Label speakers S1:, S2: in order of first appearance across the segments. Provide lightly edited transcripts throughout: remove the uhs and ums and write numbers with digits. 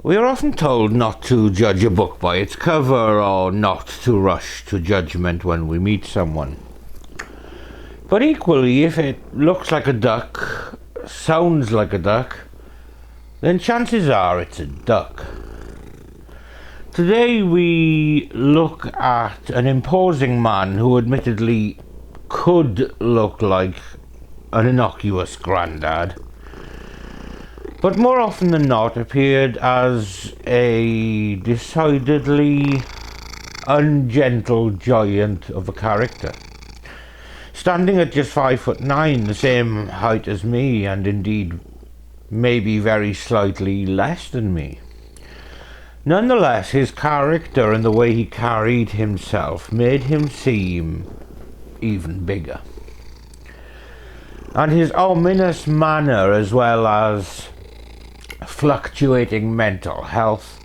S1: We are often told not to judge a book by its cover or not to rush to judgment when we meet someone. But equally, if it looks like a duck, sounds like a duck, then chances are it's a duck. Today we look at an imposing man who admittedly could look like an innocuous grandad, but more often than not appeared as a decidedly ungentle giant of a character. Standing at just 5'9", the same height as me, and indeed maybe very slightly less than me. Nonetheless, his character and the way he carried himself made him seem even bigger. And his ominous manner, as well as fluctuating mental health,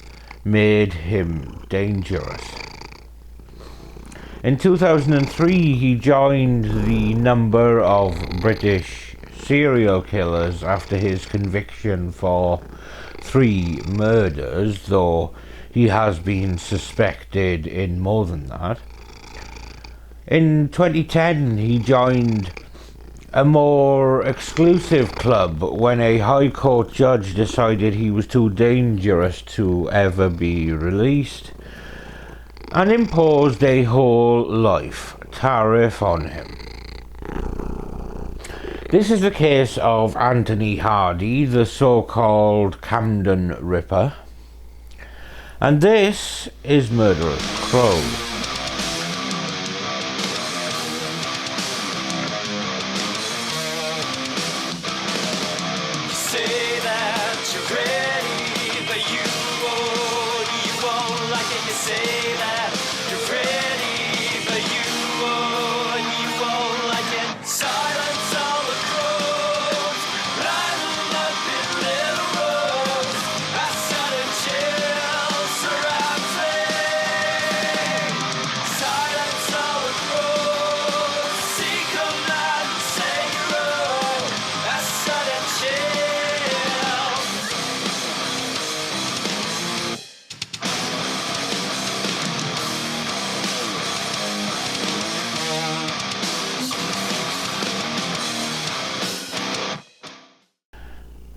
S1: made him dangerous. In 2003, he joined the number of British serial killers after his conviction for 3 murders, though he has been suspected in more than that. In 2010, he joined a more exclusive club when a High Court judge decided he was too dangerous to ever be released and imposed a whole life tariff on him. This is the case of Anthony Hardy, the so-called Camden Ripper, and this is Murderous Crows.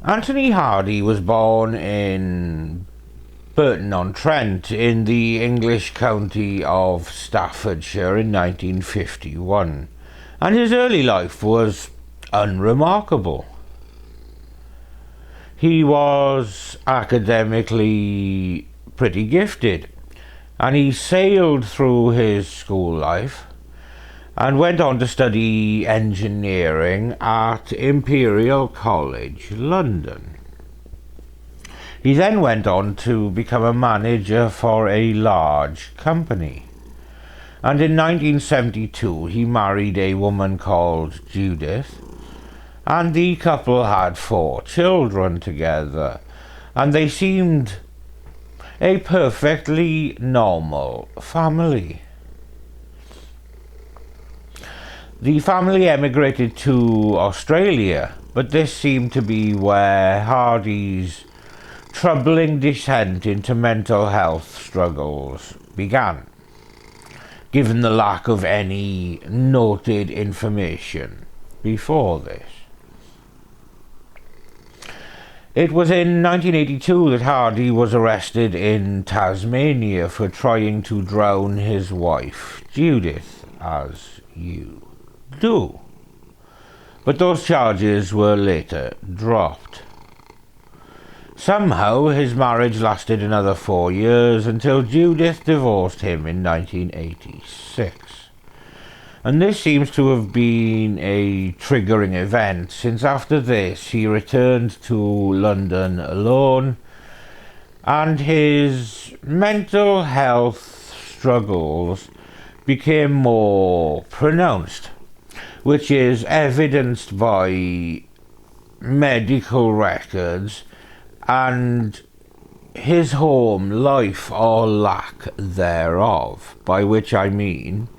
S1: Anthony Hardy was born in Burton-on-Trent in the English county of Staffordshire in 1951, and his early life was unremarkable. He was academically pretty gifted, and he sailed through his school life and went on to study engineering at Imperial College, London. He then went on to become a manager for a large company. And in 1972, he married a woman called Judith, and the couple had 4 children together, and they seemed a perfectly normal family. The family emigrated to Australia, but this seemed to be where Hardy's troubling descent into mental health struggles began, given the lack of any noted information before this. It was in 1982 that Hardy was arrested in Tasmania for trying to drown his wife, Judith, as you do. But those charges were later dropped. Somehow his marriage lasted another 4 years until Judith divorced him in 1986. And this seems to have been a triggering event, since after this he returned to London alone, and his mental health struggles became more pronounced, which is evidenced by medical records and his home life or lack thereof, by which I mean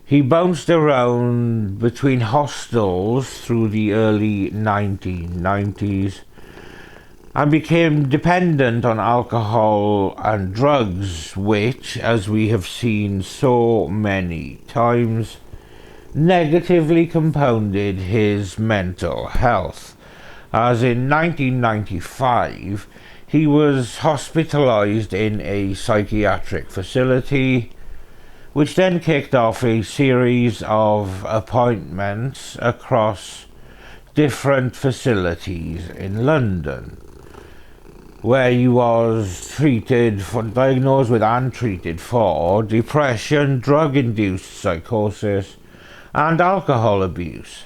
S1: he bounced around between hostels through the early 1990s and became dependent on alcohol and drugs, which, as we have seen so many times, negatively compounded his mental health, as in 1995 he was hospitalized in a psychiatric facility, which then kicked off a series of appointments across different facilities in London, where he was diagnosed with and treated for depression, drug-induced psychosis, and alcohol abuse.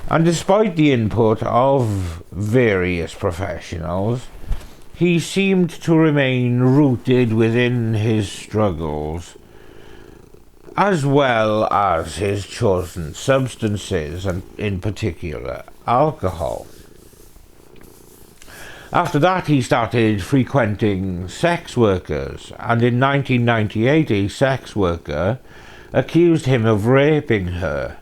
S1: And despite the input of various professionals, he seemed to remain rooted within his struggles, as well as his chosen substances, and in particular alcohol. After that, he started frequenting sex workers, and in 1998 a sex worker accused him of raping her,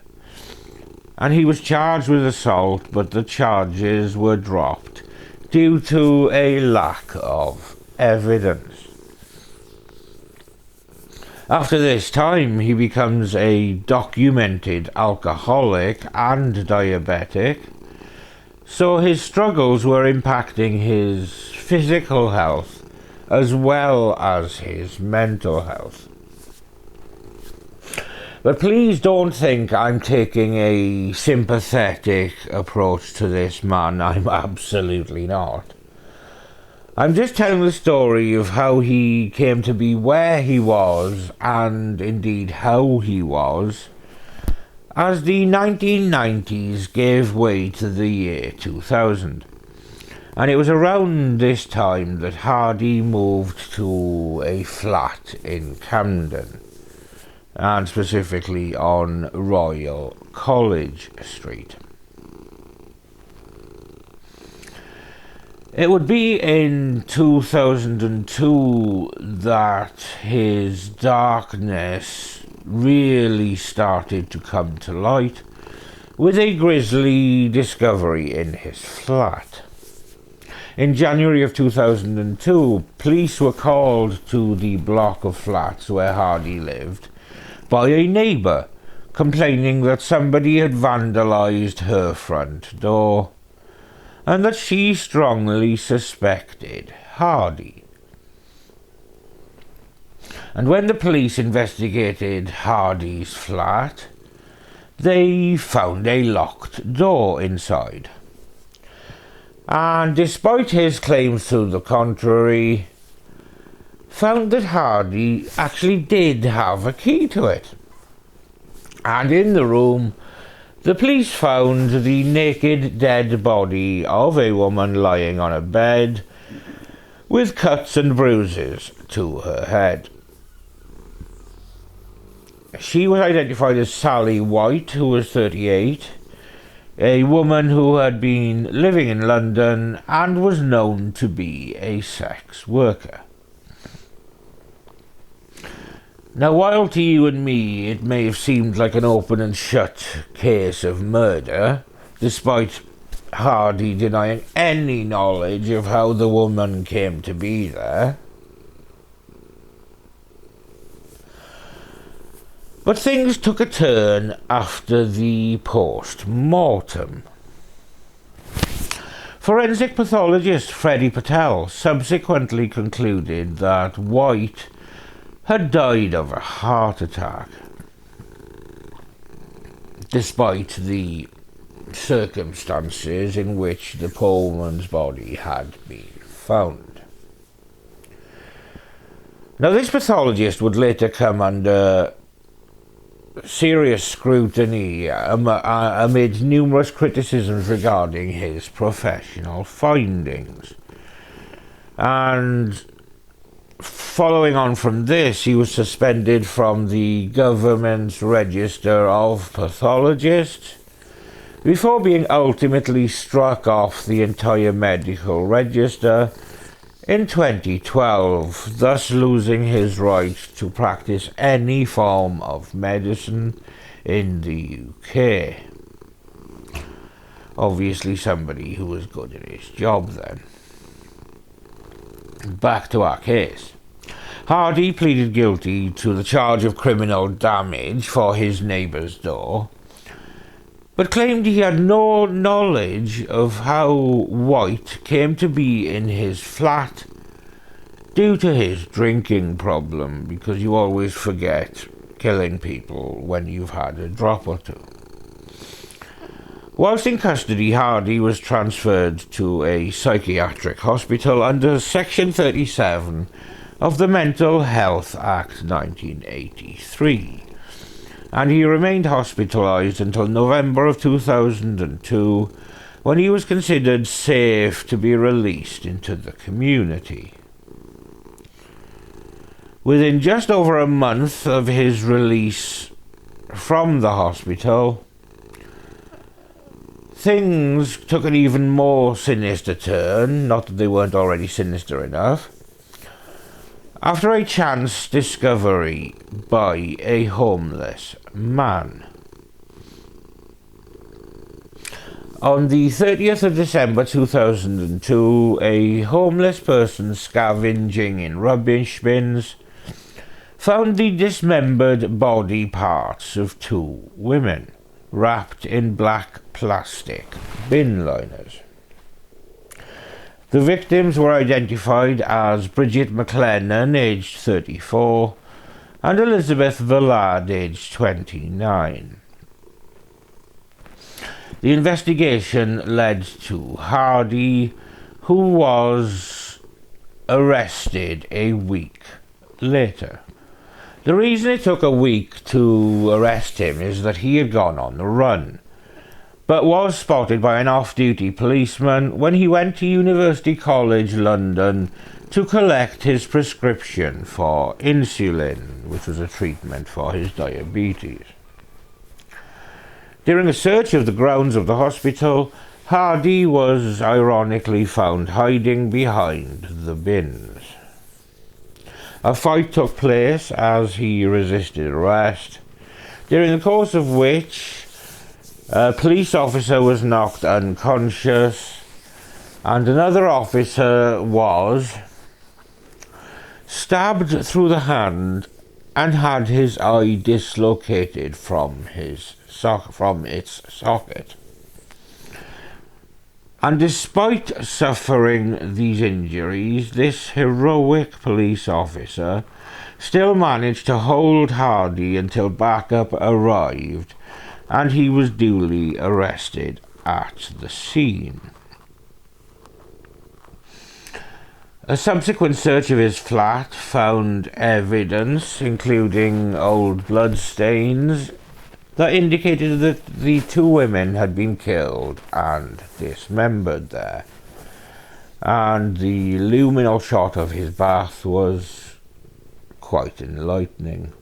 S1: and he was charged with assault, but the charges were dropped due to a lack of evidence. After this time, he becomes a documented alcoholic and diabetic, so his struggles were impacting his physical health as well as his mental health. But please don't think I'm taking a sympathetic approach to this man. I'm absolutely not. I'm just telling the story of how he came to be where he was, and indeed how he was, as the 1990s gave way to the year 2000. And it was around this time that Hardy moved to a flat in Camden, and specifically on Royal College Street. It would be in 2002 that his darkness really started to come to light, with a grisly discovery in his flat. In January of 2002, police were called to the block of flats where Hardy lived by a neighbour, complaining that somebody had vandalised her front door, and that she strongly suspected Hardy. And when the police investigated Hardy's flat, they found a locked door inside. And despite his claims to the contrary, found that Hardy actually did have a key to it. And in the room, the police found the naked, dead body of a woman lying on a bed with cuts and bruises to her head. She was identified as Sally White, who was 38, a woman who had been living in London and was known to be a sex worker. Now, while to you and me it may have seemed like an open and shut case of murder, despite Hardy denying any knowledge of how the woman came to be there, but things took a turn after the post-mortem. Forensic pathologist Freddie Patel subsequently concluded that White had died of a heart attack, despite the circumstances in which the poor woman's body had been found. Now, this pathologist would later come under serious scrutiny amid numerous criticisms regarding his professional findings. And following on from this, he was suspended from the government's register of pathologists, before being ultimately struck off the entire medical register in 2012, thus losing his right to practice any form of medicine in the UK. Obviously somebody who was good at his job then. Back to our case. Hardy pleaded guilty to the charge of criminal damage for his neighbour's door, but claimed he had no knowledge of how White came to be in his flat due to his drinking problem, because you always forget killing people when you've had a drop or two. Whilst in custody, Hardy was transferred to a psychiatric hospital under Section 37 of the Mental Health Act 1983, and he remained hospitalised until November of 2002, when he was considered safe to be released into the community. Within just over a month of his release from the hospital, things took an even more sinister turn, not that they weren't already sinister enough, after a chance discovery by a homeless man. On the 30th of December 2002, a homeless person scavenging in rubbish bins found the dismembered body parts of two women, wrapped in black plastic bin liners. The victims were identified as Bridget McLennan, aged 34, and Elizabeth Vallard, aged 29. The investigation led to Hardy, who was arrested a week later. The reason it took a week to arrest him is that he had gone on the run, but was spotted by an off-duty policeman when he went to University College London to collect his prescription for insulin, which was a treatment for his diabetes. During a search of the grounds of the hospital, Hardy was ironically found hiding behind the bins. A fight took place as he resisted arrest, during the course of which a police officer was knocked unconscious, and another officer was stabbed through the hand and had his eye dislocated from its socket. And despite suffering these injuries, this heroic police officer still managed to hold Hardy until backup arrived, and he was duly arrested at the scene. A subsequent search of his flat found evidence, including old blood stains, that indicated that the two women had been killed and dismembered there, and the luminal shot of his bath was quite enlightening.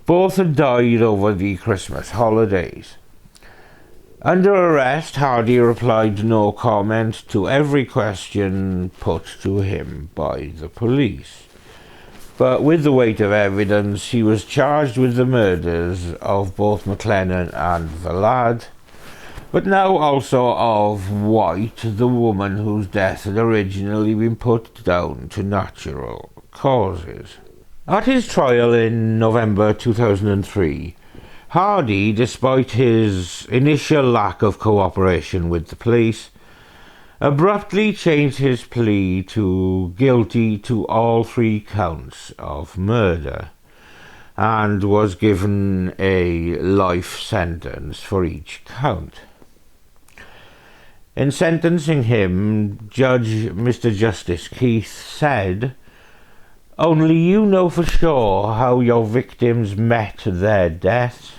S1: Both had died over the Christmas holidays. Under arrest, Hardy replied no comment to every question put to him by the police. But with the weight of evidence, he was charged with the murders of both McLennan and Vallard, but now also of White, the woman whose death had originally been put down to natural causes. At his trial in November 2003, Hardy, despite his initial lack of cooperation with the police, abruptly changed his plea to guilty to all 3 counts of murder, and was given a life sentence for each count. In sentencing him, Judge Mr. Justice Keith said, "Only you know for sure how your victims met their deaths,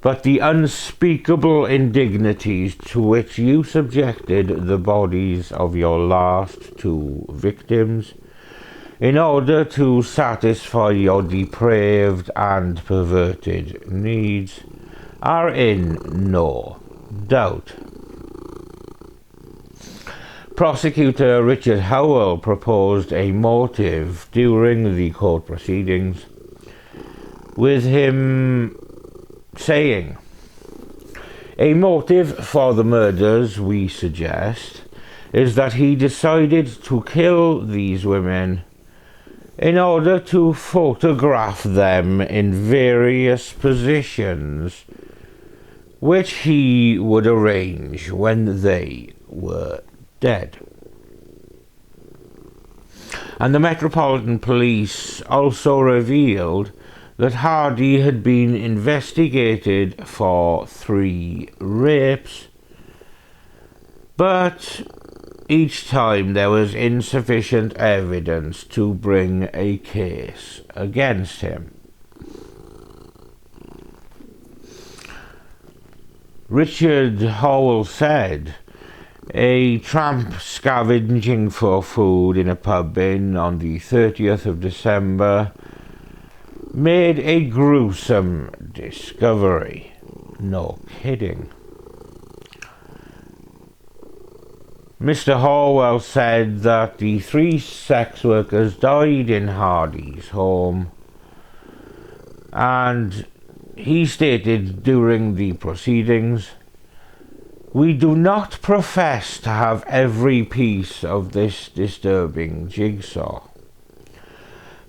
S1: but the unspeakable indignities to which you subjected the bodies of your last 2 victims, in order to satisfy your depraved and perverted needs, are in no doubt." Prosecutor Richard Howell proposed a motive during the court proceedings, with him saying, A motive for the murders, we suggest, is that he decided to kill these women in order to photograph them in various positions which he would arrange when they were dead. And the Metropolitan Police also revealed that Hardy had been investigated for 3 rapes, but each time there was insufficient evidence to bring a case against him. Richard Howell said, "A tramp scavenging for food in a pub inn on the 30th of December made a gruesome discovery." No kidding. Mr. Horwell said that the 3 sex workers died in Hardy's home, and he stated during the proceedings, "We do not profess to have every piece of this disturbing jigsaw,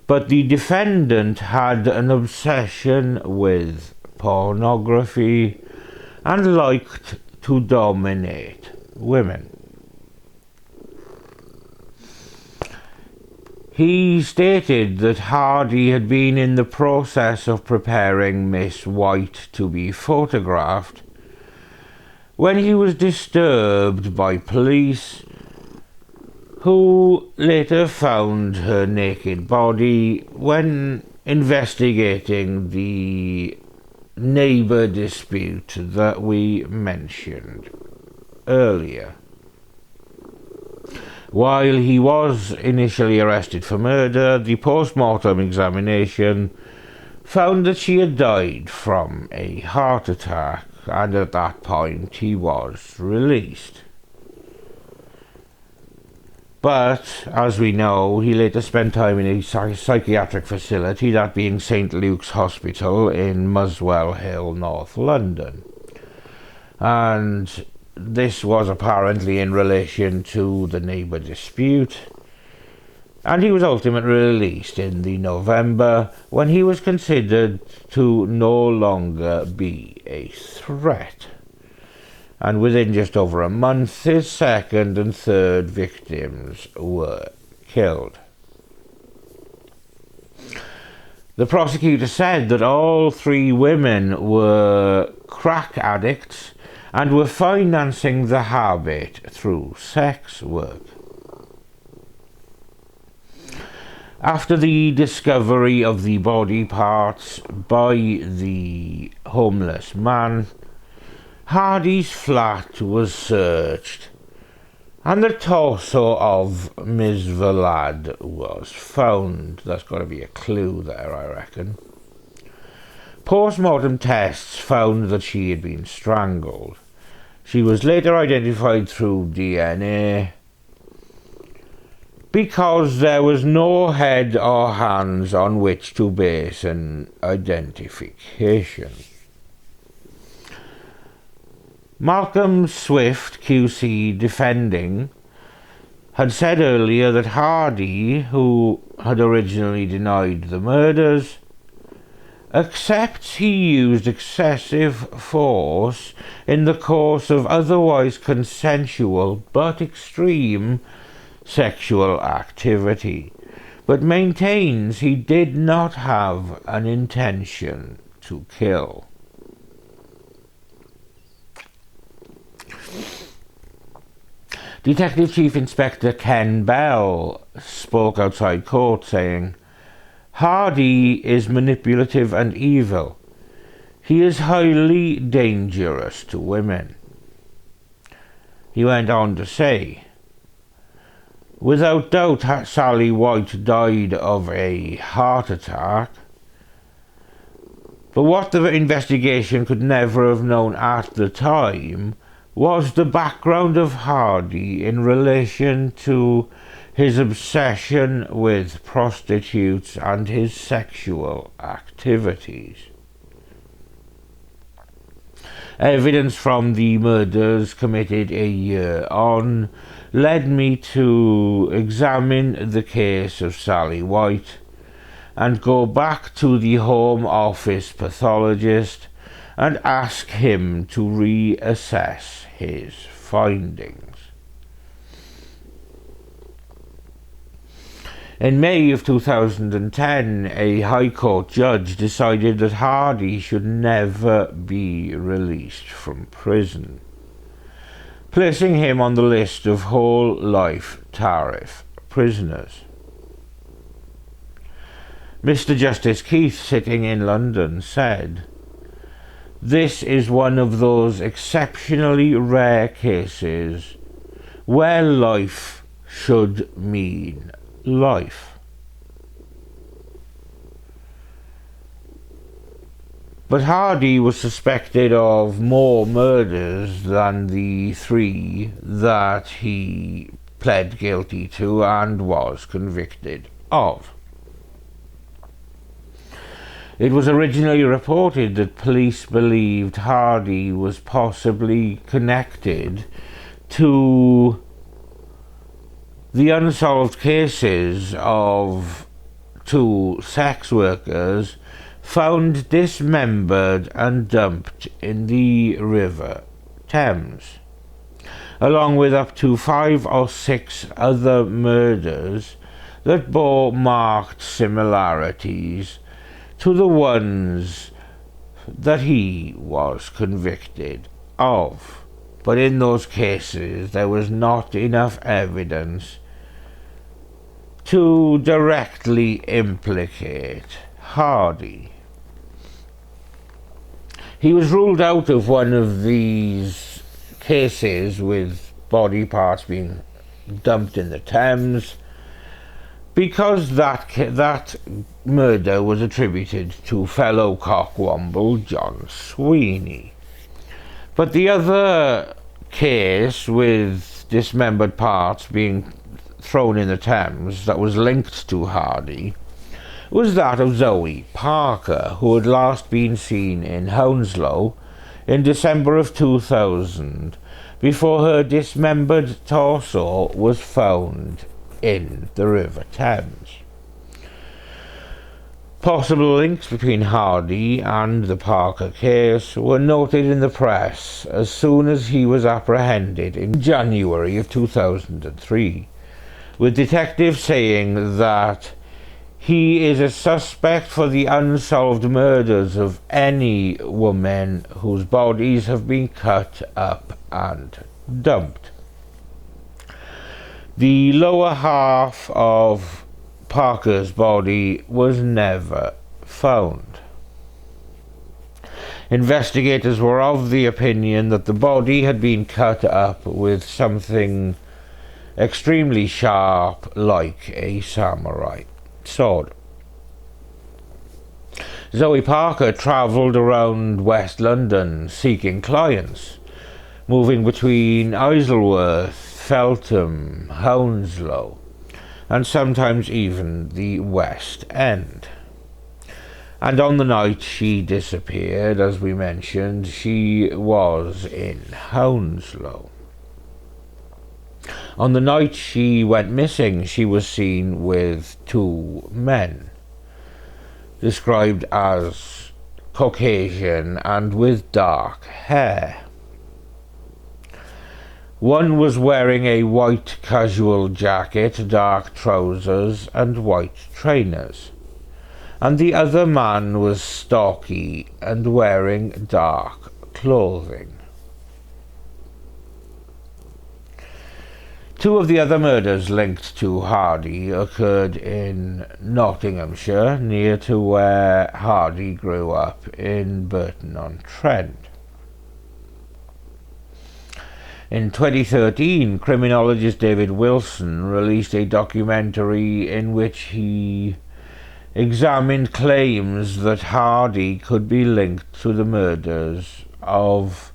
S1: but the defendant had an obsession with pornography and liked to dominate women." He stated that Hardy had been in the process of preparing Miss White to be photographed when he was disturbed by police, who later found her naked body when investigating the neighbour dispute that we mentioned earlier. While he was initially arrested for murder, the post-mortem examination found that she had died from a heart attack, and at that point he was released. But, as we know, he later spent time in a psychiatric facility, that being St. Luke's Hospital in Muswell Hill, North London. And this was apparently in relation to the neighbour dispute, and he was ultimately released in the November when he was considered to no longer be a threat. And within just over a month, his second and third victims were killed. The prosecutor said that all 3 women were crack addicts and were financing the habit through sex work. After the discovery of the body parts by the homeless man, Hardy's flat was searched, and the torso of Ms. Valad was found. That's got to be a clue there, I reckon. Post-mortem tests found that she had been strangled. She was later identified through DNA because there was no head or hands on which to base an identification. Malcolm Swift, QC defending, had said earlier that Hardy, who had originally denied the murders, accepts he used excessive force in the course of otherwise consensual but extreme sexual activity, but maintains he did not have an intention to kill. Detective Chief Inspector Ken Bell spoke outside court saying, "Hardy is manipulative and evil. He is highly dangerous to women." He went on to say, "Without doubt, Sally White died of a heart attack, but what the investigation could never have known at the time was the background of Hardy in relation to his obsession with prostitutes and his sexual activities." Evidence from the murders committed a year on led me to examine the case of Sally White and go back to the Home Office pathologist and ask him to reassess his findings. In May of 2010, a High Court judge decided that Hardy should never be released from prison, placing him on the list of whole-life tariff prisoners. Mr. Justice Keith, sitting in London, said, "This is one of those exceptionally rare cases where life should mean life." But Hardy was suspected of more murders than the 3 that he pled guilty to and was convicted of. It was originally reported that police believed Hardy was possibly connected to the unsolved cases of 2 sex workers found dismembered and dumped in the River Thames, along with up to 5 or 6 other murders that bore marked similarities to the ones that he was convicted of. But in those cases there was not enough evidence to directly implicate Hardy. He was ruled out of one of these cases with body parts being dumped in the Thames because that murder was attributed to fellow Cockwomble John Sweeney. But the other case with dismembered parts being thrown in the Thames that was linked to Hardy was that of Zoe Parker, who had last been seen in Hounslow in December of 2000 before her dismembered torso was found in the River Thames. Possible links between Hardy and the Parker case were noted in the press as soon as he was apprehended in January of 2003, with detectives saying that he is a suspect for the unsolved murders of any women whose bodies have been cut up and dumped. The lower half of Parker's body was never found. Investigators were of the opinion that the body had been cut up with something extremely sharp like a samurai sword. Zoe Parker travelled around West London seeking clients, moving between Isleworth, Feltham, Hounslow, and sometimes even the West End. And on the night she disappeared, as we mentioned, she was in Hounslow. On the night she went missing, she was seen with 2 men, described as Caucasian and with dark hair. One was wearing a white casual jacket, dark trousers and white trainers, and the other man was stocky and wearing dark clothing. 2 of the other murders linked to Hardy occurred in Nottinghamshire, near to where Hardy grew up in Burton-on-Trent. In 2013, criminologist David Wilson released a documentary in which he examined claims that Hardy could be linked to the murders of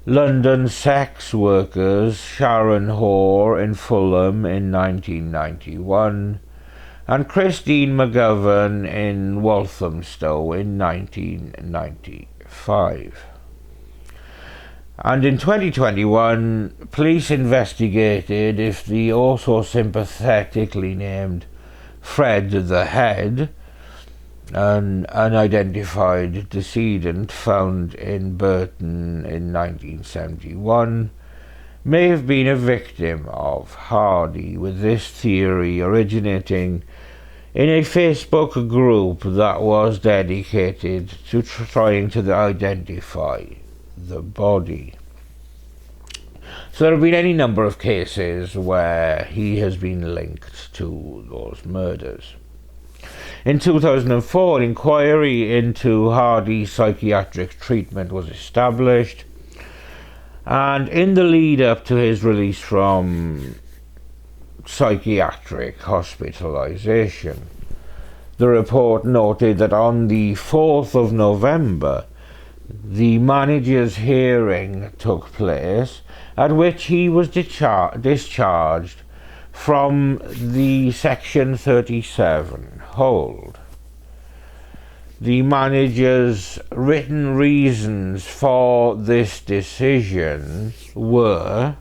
S1: London sex workers Sharon Hoare in Fulham in 1991 and Christine McGovern in Walthamstow in 1995. And in 2021, police investigated if the also sympathetically named Fred the Head, an unidentified decedent found in Burton in 1971, may have been a victim of Hardy, with this theory originating in a Facebook group that was dedicated to trying to identify the body. So there have been any number of cases where he has been linked to those murders. In 2004, an inquiry into Hardy's psychiatric treatment was established, and in the lead up to his release from psychiatric hospitalization, the report noted that on the 4th of November, the manager's hearing took place, at which he was discharged from the Section 37 hold. The manager's written reasons for this decision were: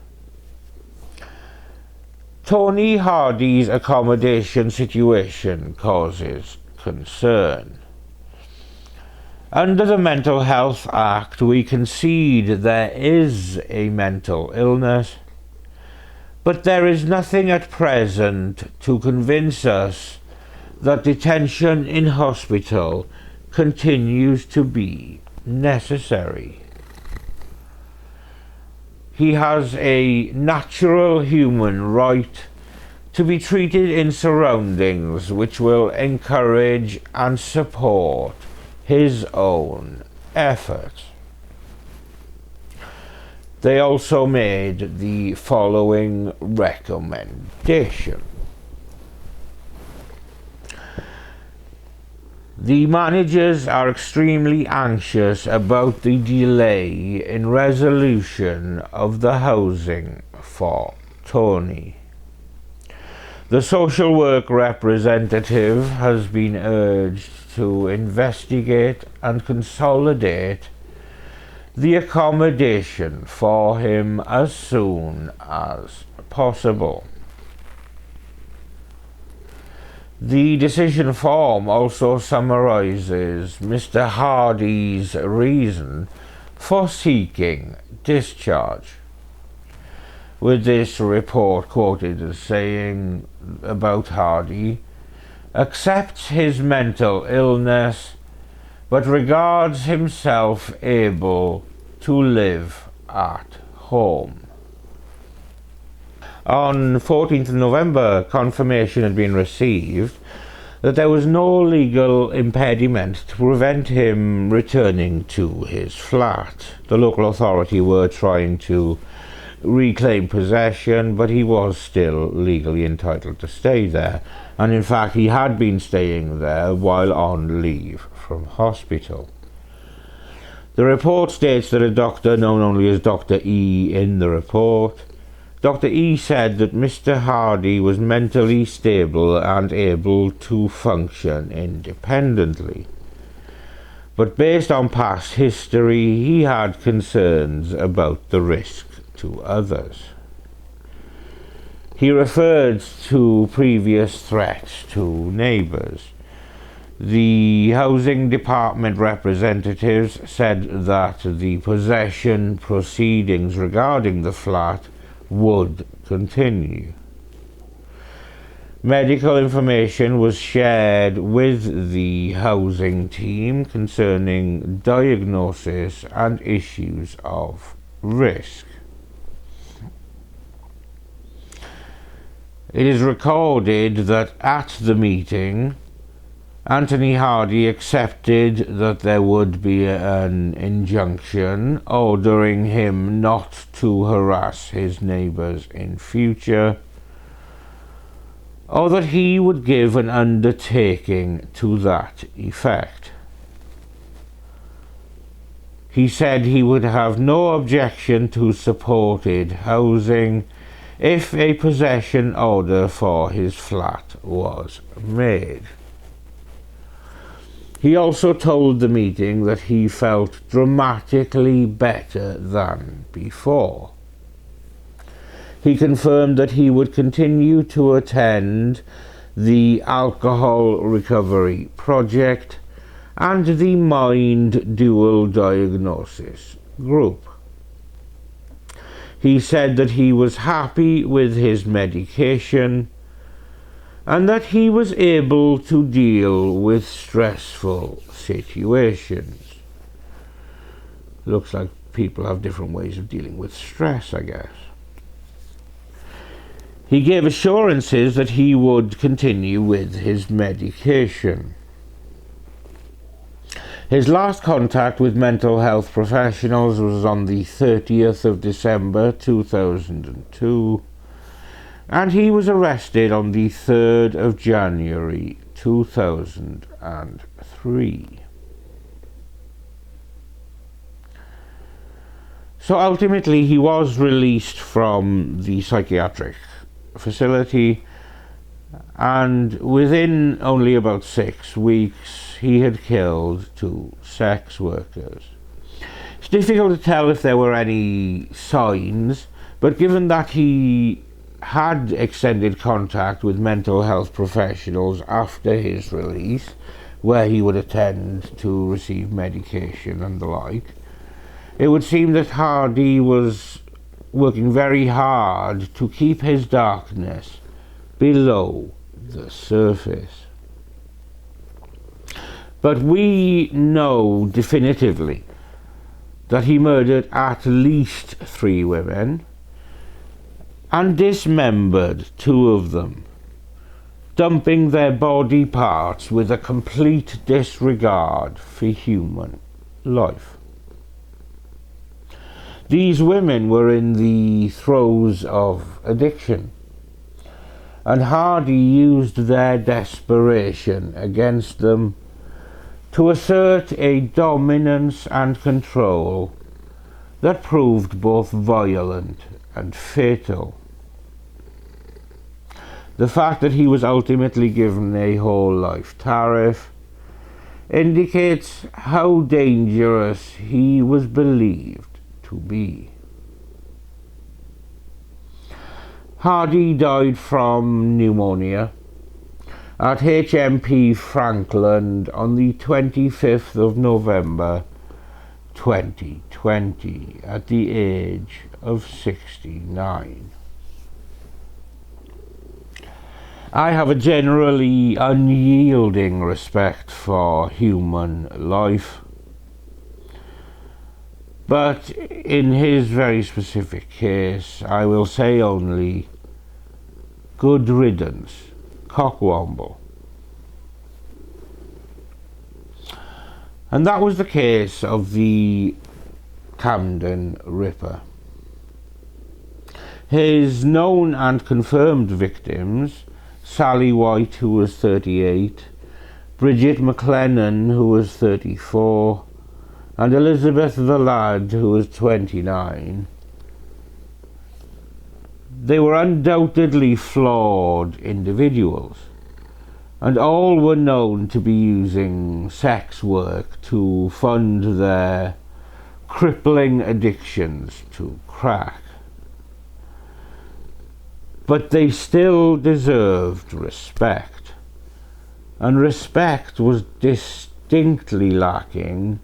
S1: Tony Hardy's accommodation situation causes concern. Under the Mental Health Act, we concede there is a mental illness, but there is nothing at present to convince us that detention in hospital continues to be necessary. He has a natural human right to be treated in surroundings which will encourage and support his own efforts. They also made the following recommendation. The managers are extremely anxious about the delay in resolution of the housing for Tony. The social work representative has been urged to investigate and consolidate the accommodation for him as soon as possible. The decision form also summarizes Mr. Hardy's reason for seeking discharge, with this report quoted as saying about Hardy: accepts his mental illness but regards himself able to live at home. On 14th of November, confirmation had been received that there was no legal impediment to prevent him returning to his flat. The local authority were trying to reclaim possession, but he was still legally entitled to stay there, and in fact he had been staying there while on leave from hospital. The report states that a doctor, known only as Dr. E in the report, Dr. E said that Mr. Hardy was mentally stable and able to function independently, but based on past history he had concerns about the risk to others. He referred to previous threats to neighbours. The housing department representatives said that the possession proceedings regarding the flat would continue. Medical information was shared with the housing team concerning diagnosis and issues of risk. It is recorded that at the meeting, Anthony Hardy accepted that there would be an injunction ordering him not to harass his neighbours in future, or that he would give an undertaking to that effect. He said he would have no objection to supported housing if a possession order for his flat was made. He also told the meeting that he felt dramatically better than before. He confirmed that he would continue to attend the Alcohol Recovery Project and the Mind Dual Diagnosis Group. He said that he was happy with his medication and that he was able to deal with stressful situations. Looks like people have different ways of dealing with stress, I guess. He gave assurances that he would continue with his medication. His last contact with mental health professionals was on the 30th of December 2002, and he was arrested on the 3rd of January 2003. So ultimately he was released from the psychiatric facility, and within only about 6 weeks he had killed 2 sex workers. It's difficult to tell if there were any signs, but given that he had extended contact with mental health professionals after his release, where he would attend to receive medication and the like, it would seem that Hardy was working very hard to keep his darkness below the surface. But we know definitively that he murdered at least 3 women and dismembered 2 of them, dumping their body parts with a complete disregard for human life. These women were in the throes of addiction, and Hardy used their desperation against them to assert a dominance and control that proved both violent and fatal. The fact that he was ultimately given a whole life tariff indicates how dangerous he was believed to be. Hardy died from pneumonia at HMP Frankland on the 25th of November 2020 at the age of 69. I have a generally unyielding respect for human life, but in his very specific case, I will say only good riddance, Cockwomble. And that was the case of the Camden Ripper. His known and confirmed victims, Sally White, who was 38, Bridget McLennan, who was 34, and Elizabeth the Lad, who was 29. They were undoubtedly flawed individuals, and all were known to be using sex work to fund their crippling addictions to crack. But they still deserved respect, and respect was distinctly lacking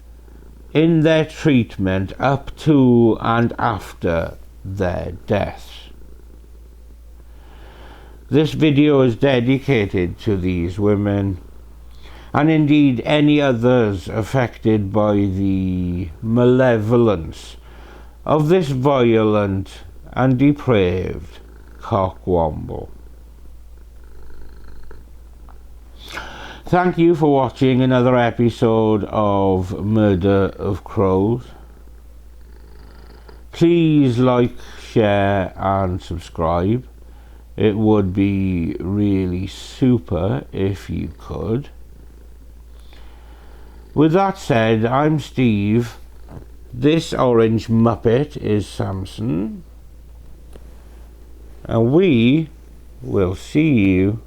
S1: in their treatment up to and after their deaths. This video is dedicated to these women, and indeed any others affected by the malevolence of this violent and depraved Cockwomble. Thank you for watching another episode of Murder of Crows. Please like, share and subscribe. It would be really super if you could. With that said, I'm Steve. This orange Muppet is Samson. And we will see you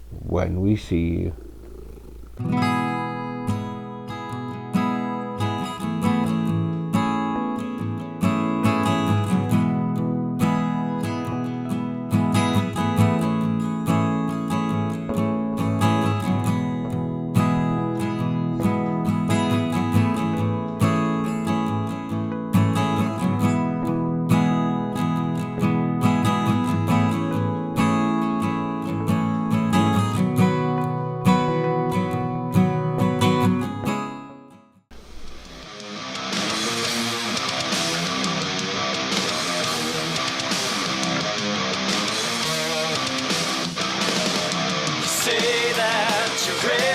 S1: when we see you.
S2: TREP.